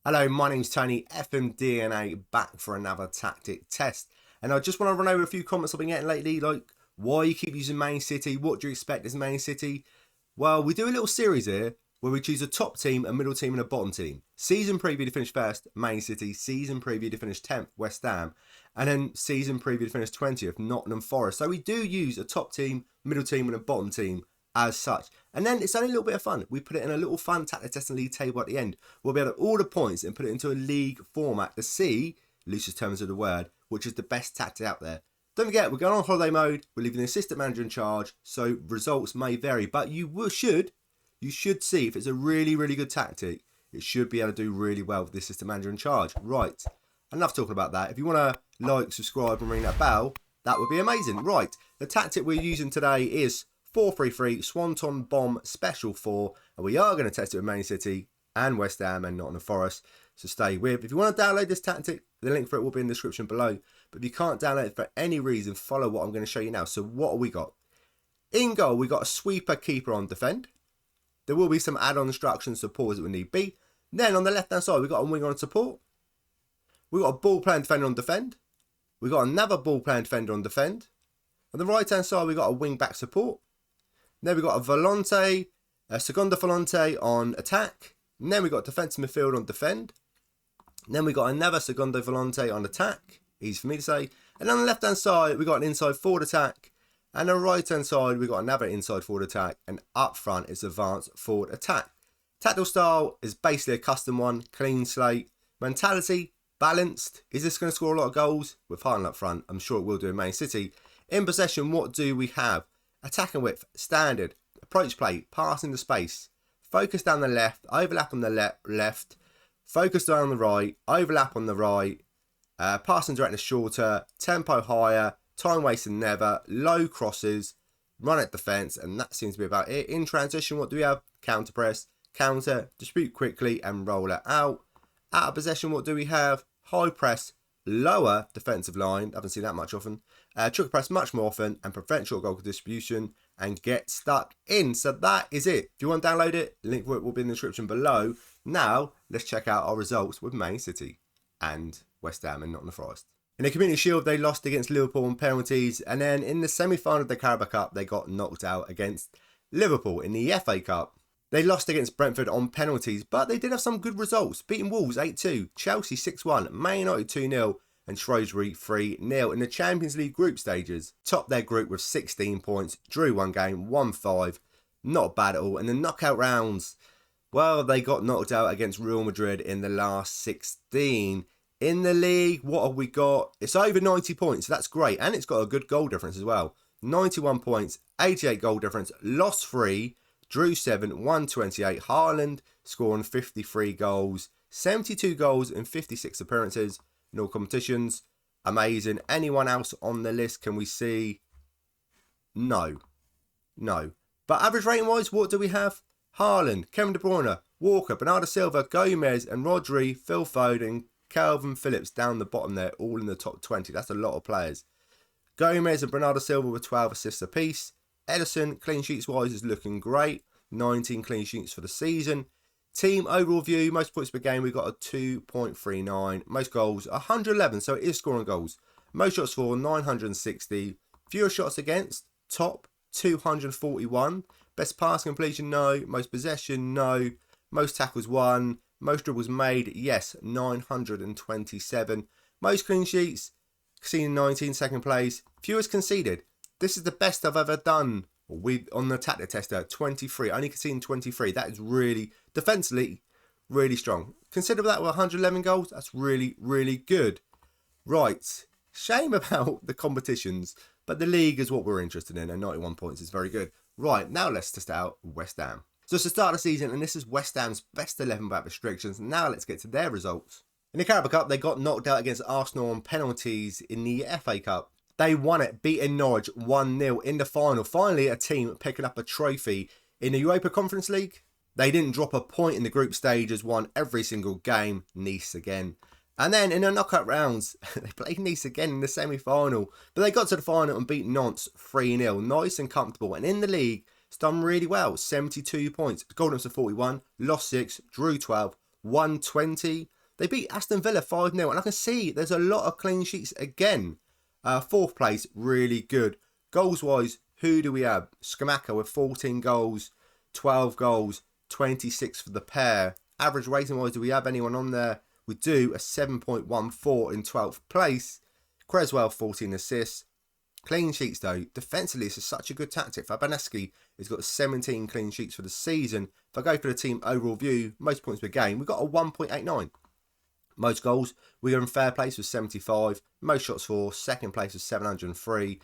Hello, my name's Tony, FMDNA, back for another tactic test. And I just want to run over a few comments I've been getting lately, like why you keep using Man City, what do you expect as Man City? Well, we do a little series here where we choose a top team, a middle team and a bottom team. Season preview to finish first, Man City. Season preview to finish 10th, West Ham. And then season preview to finish 20th, Nottingham Forest. So we do use a top team, middle team and a bottom team as such. And then it's only a little bit of fun. We put it in a little fun tactic test and league table at the end. We'll be able to order points and put it into a league format to see, loosest terms of the word, which is the best tactic out there. Don't forget, we're going on holiday mode. We're leaving the assistant manager in charge, so results may vary. But you should see if it's a really, really good tactic, it should be able to do really well with the assistant manager in charge. Right, enough talking about that. If you want to like, subscribe and ring that bell, that would be amazing. Right, the tactic we're using today is 4-3-3 Swanton Bomb Special 4, and we are going to test it with Man City and West Ham and Nottingham Forest, so stay with. If you want to download this tactic, the link for it will be in the description below, but if you can't download it for any reason, follow what I'm going to show you now. So what have we got? In goal, we got a sweeper, keeper on defend. There will be some add-on instructions, support as it would need be. Then on the left-hand side, we've got a winger on support. We've got a ball-playing defender on defend. We've got another ball-playing defender on defend. On the right-hand side, we've got a wing-back support. Then we've got a volante, a seconda volante on attack. And then we've got defensive midfield on defend. And then we've got another seconda volante on attack. Easy for me to say. And on the left-hand side, we've got an inside forward attack. And on the right-hand side, we've got another inside forward attack. And up front is advanced forward attack. Tactical style is basically a custom one. Clean slate. Mentality, balanced. Is this going to score a lot of goals? With Haaland up front, I'm sure it will do in Man City. In possession, what do we have? Attack and width, standard. Approach play, passing the space. Focus down the left, overlap on the left. Focus down the right, overlap on the right. Passing directness shorter, tempo higher, time wasting never, low crosses, run at defence, and that seems to be about it. In transition, what do we have? Counter press, counter, dispute quickly and roll it out. Out of possession, what do we have? High press, lower defensive line, I haven't seen that much often. Trick press much more often and prevent short goal distribution and get stuck in. So that is it. If you want to download it, link for it will be in the description below. Now, let's check out our results with Man City and West Ham and Nottingham Forest. In the Community Shield, they lost against Liverpool on penalties. And then in the semi-final of the Carabao Cup, they got knocked out against Liverpool. In the FA Cup, they lost against Brentford on penalties, but they did have some good results. Beating Wolves 8-2, Chelsea 6-1, Man United 2-0, and Shrewsbury 3-0 in the Champions League group stages. Topped their group with 16 points, drew one game, won 5. Not bad at all. And the knockout rounds, well, they got knocked out against Real Madrid in the last 16. In the league, what have we got? It's over 90 points, so that's great. And it's got a good goal difference as well. 91 points, 88 goal difference, lost 3, drew 7, won 28. Haaland scoring 53 goals, 72 goals in 56 appearances. In all competitions. Amazing. Anyone else on the list can we see? No. But average rating wise, what do we have? Haaland, Kevin De Bruyne, Walker, Bernardo Silva, Gomez and Rodri, Phil Foden, Calvin Phillips down the bottom there, all in the top 20. That's a lot of players. Gomez and Bernardo Silva with 12 assists apiece. Edison, clean sheets wise, is looking great. 19 clean sheets for the season. Team overall view, most points per game, we've got a 2.39. Most goals, 111, so it is scoring goals. Most shots for, 960. Fewer shots against, top, 241. Best pass completion, no. Most possession, no. Most tackles, 1. Most dribbles made, yes, 927. Most clean sheets, conceding 19, second place. Fewest conceded. This is the best I've ever done. On the tactic tester, 23. Only conceding 23. That is really, defensively, really strong. Consider that with 111 goals. That's really, really good. Right. Shame about the competitions, but the league is what we're interested in, and 91 points is very good. Right, now let's test out West Ham. So it's the start of the season, and this is West Ham's best 11 without restrictions. Now let's get to their results. In the Carabao Cup, they got knocked out against Arsenal on penalties in the FA Cup. They won it, beating Norwich 1-0 in the final. Finally, a team picking up a trophy in the Europa Conference League. They didn't drop a point in the group stages, won every single game. Nice again. And then in the knockout rounds, they played Nice again in the semi-final. But they got to the final and beat Nantes 3-0. Nice and comfortable. And in the league, it's done really well. 72 points. Golden for 41, lost 6, drew 12, won 20. They beat Aston Villa 5-0, and I can see there's a lot of clean sheets again. 4th place, really good. Goals-wise, who do we have? Skamaka with 14 goals, 12 goals, 26 for the pair. Average rating-wise, do we have anyone on there? We do, a 7.14 in 12th place. Creswell, 14 assists. Clean sheets though, defensively this is such a good tactic. Fabianski has got 17 clean sheets for the season. If I go for the team overall view, most points per game, we've got a 1.89. Most goals, we are in third place with 75. Most shots for, second place with 703.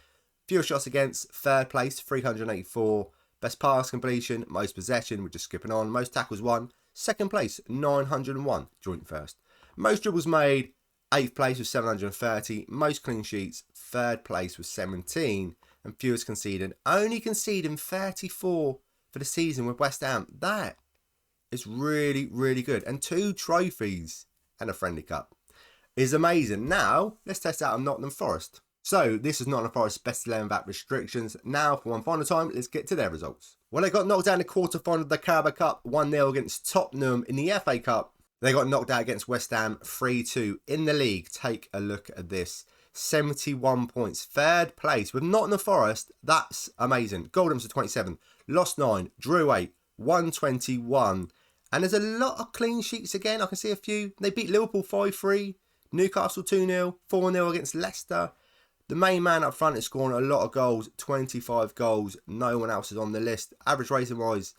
Fewer shots against, third place, 384. Best pass completion, most possession, we're just skipping on. Most tackles won, second place, 901, joint first. Most dribbles made, 8th place with 730. Most clean sheets, 3rd place with 17. And fewest conceded, only conceding 34 for the season with West Ham. That is really, really good. And 2 trophies and a friendly cup is amazing. Now, let's test out Nottingham Forest. So, this is Nottingham Forest's best 11 without restrictions. Now, for one final time, let's get to their results. Well, they got knocked out in the quarter-final of the Carabao Cup, 1-0 against Tottenham in the FA Cup. They got knocked out against West Ham 3-2 in the league. Take a look at this. 71 points. 3rd place with Nottingham Forest. That's amazing. Goldham's to 27. Lost 9. Drew 8. 121. And there's a lot of clean sheets again. I can see a few. They beat Liverpool 5-3. Newcastle 2-0. 4-0 against Leicester. The main man up front is scoring a lot of goals. 25 goals. No one else is on the list. Average rating wise,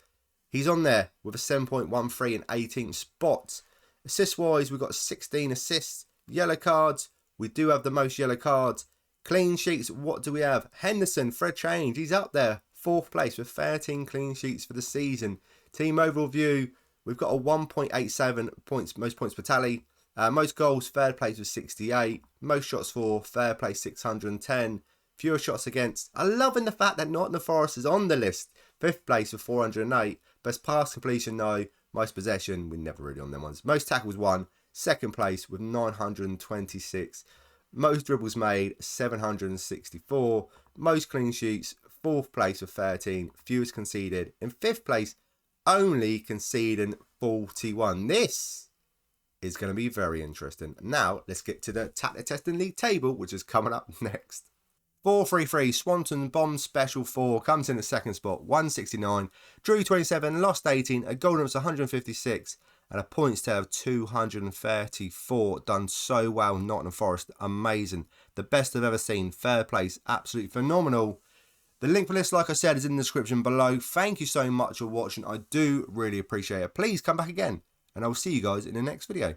he's on there with a 7.13 and 18 spots. Assist-wise, we've got 16 assists. Yellow cards, we do have the most yellow cards. Clean sheets, what do we have? Henderson, Fred Change, he's up there. 4th place with 13 clean sheets for the season. Team overall view, we've got a 1.87 points, most points per tally. Most goals, 3rd place with 68. Most shots for, 3rd place 610. Fewer shots against. I'm loving the fact that Nottingham Forest is on the list. 5th place with 408. Best pass completion, no. Most possession, we're never really on them ones. Most tackles won, 2nd place with 926. Most dribbles made, 764. Most clean sheets, 4th place with 13. Fewest conceded. In 5th place, only conceding 41. This is going to be very interesting. Now, let's get to the tactic testing league table, which is coming up next. 4-3-3, Swanton Bomb Special 4 comes in the 2nd spot, 169. Drew 27, lost 18, a golden was 156, and a points tally of 234. Done so well, Nottingham Forest, amazing. The best I've ever seen, 3rd place, absolutely phenomenal. The link for this, like I said, is in the description below. Thank you so much for watching, I do really appreciate it. Please come back again, and I will see you guys in the next video.